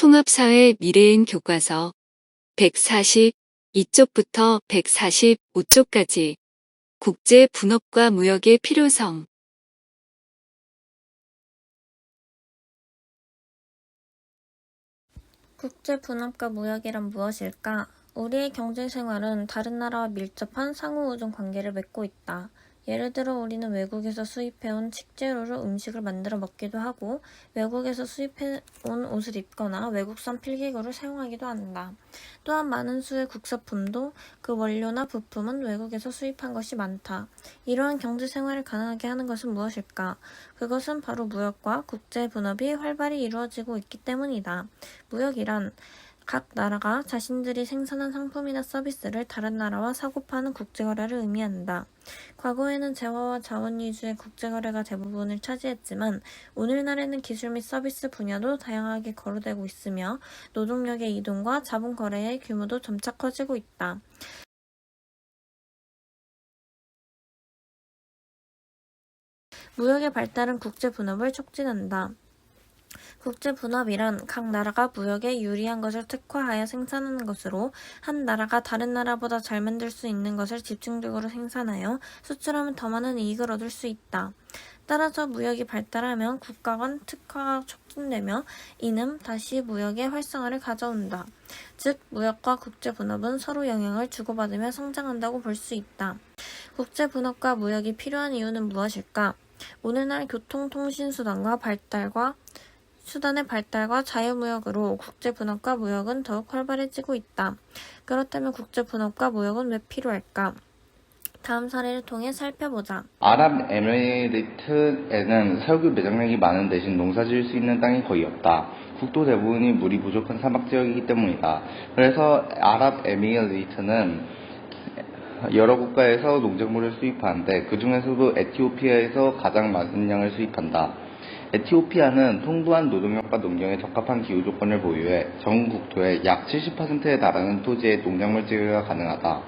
통합사회 미래인 교과서 142쪽부터 145쪽까지 국제 분업과 무역의 필요성. 국제 분업과 무역이란 무엇일까? 우리의 경제 생활은 다른 나라와 밀접한 상호 우정 관계를 맺고 있다. 예를 들어 우리는 외국에서 수입해온 식재료로 음식을 만들어 먹기도 하고 외국에서 수입해온 옷을 입거나 외국산 필기구를 사용하기도 한다. 또한 많은 수의 국산품도 그 원료나 부품은 외국에서 수입한 것이 많다. 이러한 경제 생활을 가능하게 하는 것은 무엇일까? 그것은 바로 무역과 국제 분업이 활발히 이루어지고 있기 때문이다. 무역이란 각 나라가 자신들이 생산한 상품이나 서비스를 다른 나라와 사고 파는 국제거래를 의미한다. 과거에는 재화와 자원 위주의 국제거래가 대부분을 차지했지만 오늘날에는 기술 및 서비스 분야도 다양하게 거래되고 있으며 노동력의 이동과 자본 거래의 규모도 점차 커지고 있다. 무역의 발달은 국제 분업을 촉진한다. 국제 분업이란 각 나라가 무역에 유리한 것을 특화하여 생산하는 것으로 한 나라가 다른 나라보다 잘 만들 수 있는 것을 집중적으로 생산하여 수출하면 더 많은 이익을 얻을 수 있다. 따라서 무역이 발달하면 국가 간 특화가 촉진되며 이는 다시 무역의 활성화를 가져온다. 즉 무역과 국제 분업은 서로 영향을 주고받으며 성장한다고 볼 수 있다. 국제 분업과 무역이 필요한 이유는 무엇일까? 오늘날 교통통신수단의 발달과 자유무역으로 국제분업과 무역은 더욱 활발해지고 있다. 그렇다면 국제분업과 무역은 왜 필요할까? 다음 사례를 통해 살펴보자. 아랍에미리트에는 석유 매장량이 많은 대신 농사 지을 수 있는 땅이 거의 없다. 국토 대부분이 물이 부족한 사막 지역이기 때문이다. 그래서 아랍에미리트는 여러 국가에서 농작물을 수입하는데 그 중에서도 에티오피아에서 가장 많은 양을 수입한다. 에티오피아는 풍부한 노동력과 농경에 적합한 기후 조건을 보유해 전 국토의 약 70%에 달하는 토지에 농작물 재배가 가능하다.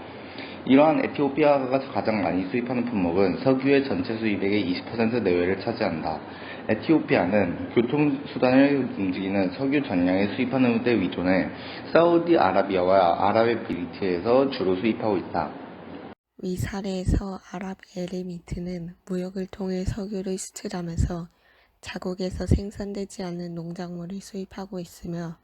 이러한 에티오피아가 가장 많이 수입하는 품목은 석유의 전체 수입액의 20% 내외를 차지한다. 에티오피아는 교통수단을 움직이는 석유 전량을 수입하는 데 의존해 사우디아라비아와 아랍에미리트에서 주로 수입하고 있다. 위 사례에서 아랍에미리트는 무역을 통해 석유를 수출하면서 자국에서 생산되지 않는 농작물을 수입하고 있으며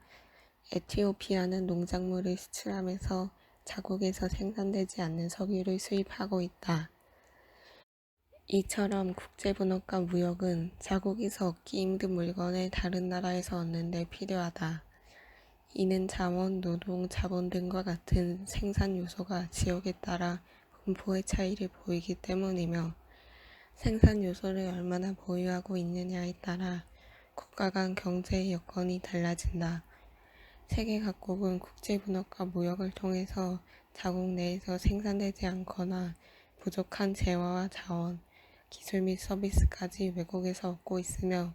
에티오피아는 농작물을 수출하면서 자국에서 생산되지 않는 석유를 수입하고 있다. 이처럼 국제분업과 무역은 자국에서 얻기 힘든 물건을 다른 나라에서 얻는 데 필요하다. 이는 자원, 노동, 자본 등과 같은 생산 요소가 지역에 따라 분포의 차이를 보이기 때문이며 생산 요소를 얼마나 보유하고 있느냐에 따라 국가 간 경제의 여건이 달라진다. 세계 각국은 국제분업과 무역을 통해서 자국 내에서 생산되지 않거나 부족한 재화와 자원, 기술 및 서비스까지 외국에서 얻고 있으며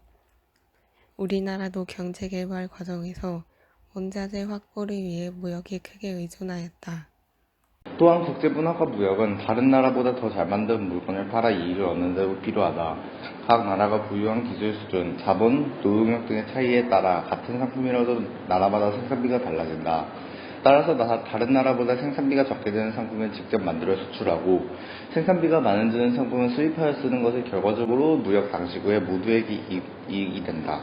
우리나라도 경제개발 과정에서 원자재 확보를 위해 무역에 크게 의존하였다. 또한 국제분업과 무역은 다른 나라보다 더 잘 만든 물건을 팔아 이익을 얻는 데 필요하다. 각 나라가 보유한 기술 수준, 자본, 노동력 등의 차이에 따라 같은 상품이라도 나라마다 생산비가 달라진다. 따라서 다른 나라보다 생산비가 적게 드는 상품을 직접 만들어 수출하고 생산비가 많은 드는 상품을 수입하여 쓰는 것이 결과적으로 무역 당시구에 모두에게 이익이 된다.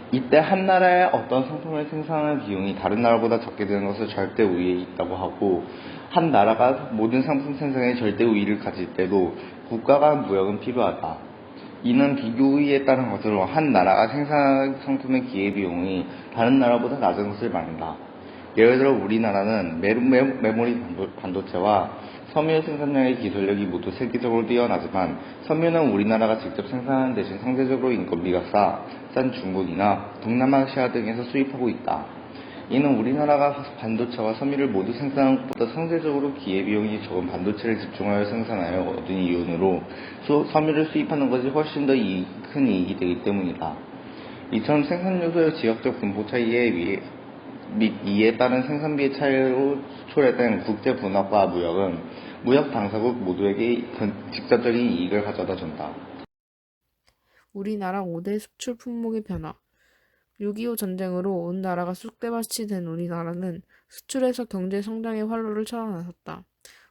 이때 한 나라의 어떤 상품을 생산하는 비용이 다른 나라보다 적게 드는 것을 절대 우위에 있다고 하고 한 나라가 모든 상품 생산에 절대 우위를 가질 때도 국가 간 무역은 필요하다. 이는 비교우위에 따른 것으로 한 나라가 생산한 상품의 기회비용이 다른 나라보다 낮은 것을 말한다. 예를 들어 우리나라는 메모리 반도체와 섬유 생산량의 기술력이 모두 세계적으로 뛰어나지만 섬유는 우리나라가 직접 생산하는 대신 상대적으로 인건비가 싼 중국이나 동남아시아 등에서 수입하고 있다. 이는 우리나라가 반도체와 섬유를 모두 생산하는 것보다 상대적으로 기회비용이 적은 반도체를 집중하여 생산하여 얻은 이윤으로 섬유를 수입하는 것이 훨씬 더 큰 이익이 되기 때문이다. 이처럼 생산 요소의 지역적 분포 차이에 및 이에 따른 생산비의 차이로 초래된 국제 분업과 무역은 무역 당사국 모두에게 직접적인 이익을 가져다 준다. 우리나라 5대 수출 품목의 변화. 6.25 전쟁으로 온 나라가 쑥대밭이 된 우리나라는 수출에서 경제 성장의 활로를 찾아 나섰다.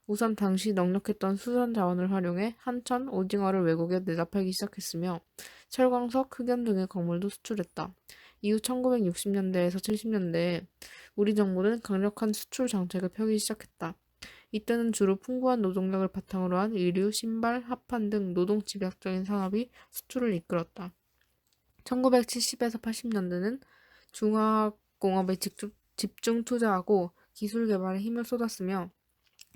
우선 당시 넉넉했던 수산 자원을 활용해 한천, 오징어를 외국에 내다팔기 시작했으며 철광석, 흑연 등의 광물도 수출했다. 이후 1960년대에서 70년대에 우리 정부는 강력한 수출 정책을 펴기 시작했다. 이때는 주로 풍부한 노동력을 바탕으로 한 의류, 신발, 합판 등 노동 집약적인 산업이 수출을 이끌었다. 1970에서 80년대는 중화학공업에 집중 투자하고 기술 개발에 힘을 쏟았으며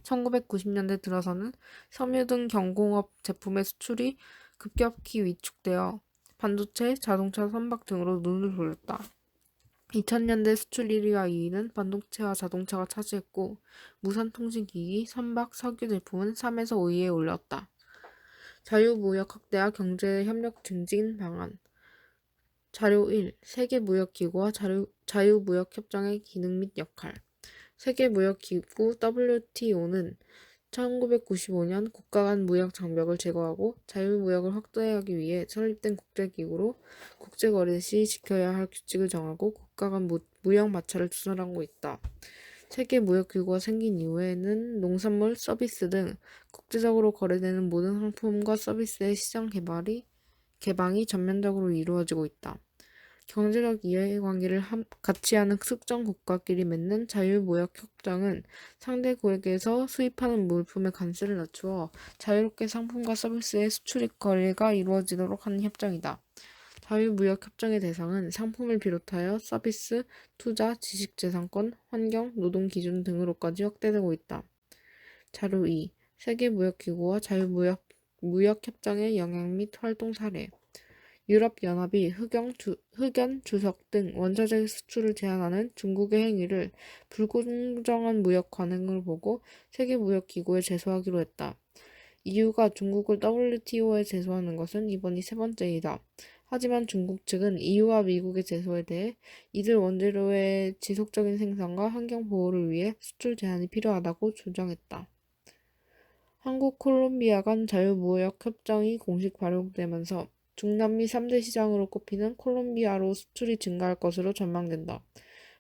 1990년대 들어서는 섬유 등 경공업 제품의 수출이 급격히 위축되어 반도체, 자동차, 선박 등으로 눈을 돌렸다. 2000년대 수출 1위와 2위는 반도체와 자동차가 차지했고 무선통신기기, 선박, 석유 제품은 3에서 5위에 올랐다. 자유무역 확대와 경제협력 증진 방안 자료 1. 세계무역기구와 자유무역협정의 기능 및 역할 세계무역기구 WTO는 1995년 국가 간 무역 장벽을 제거하고 자유무역을 확대하기 위해 설립된 국제기구로 국제거래 시 지켜야 할 규칙을 정하고 국가 간 무역 마찰을 조절하고 있다. 세계무역기구가 생긴 이후에는 농산물, 서비스 등 국제적으로 거래되는 모든 상품과 서비스의 시장 개방이 전면적으로 이루어지고 있다. 경제적 이해관계를 같이 하는 특정 국가끼리 맺는 자유무역협정은 상대국에게서 수입하는 물품의 관세를 낮추어 자유롭게 상품과 서비스의 수출 거래가 이루어지도록 하는 협정이다. 자유무역협정의 대상은 상품을 비롯하여 서비스, 투자, 지식재산권, 환경, 노동기준 등으로까지 확대되고 있다. 자료 2. 세계무역기구와 자유무역협정의 영향 및 활동 사례 유럽연합이 흑연, 주석 등 원자재 수출을 제한하는 중국의 행위를 불공정한 무역 관행으로 보고 세계무역기구에 제소하기로 했다. EU가 중국을 WTO에 제소하는 것은 이번이 세 번째이다. 하지만 중국 측은 EU와 미국의 제소에 대해 이들 원재료의 지속적인 생산과 환경 보호를 위해 수출 제한이 필요하다고 주장했다. 한국 콜롬비아 간 자유무역 협정이 공식 발효되면서 중남미 3대 시장으로 꼽히는 콜롬비아로 수출이 증가할 것으로 전망된다.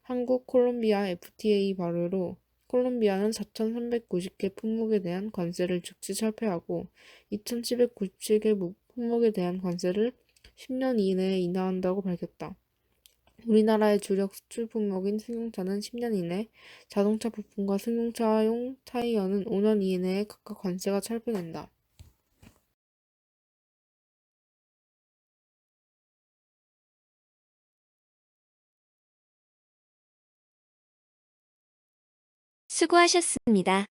한국 콜롬비아 FTA 발효로 콜롬비아는 4,390개 품목에 대한 관세를 즉시 철폐하고 2,797개 품목에 대한 관세를 10년 이내에 인하한다고 밝혔다. 우리나라의 주력 수출 품목인 승용차는 10년 이내, 자동차 부품과 승용차용 타이어는 5년 이내에 각각 관세가 철폐된다. 수고하셨습니다.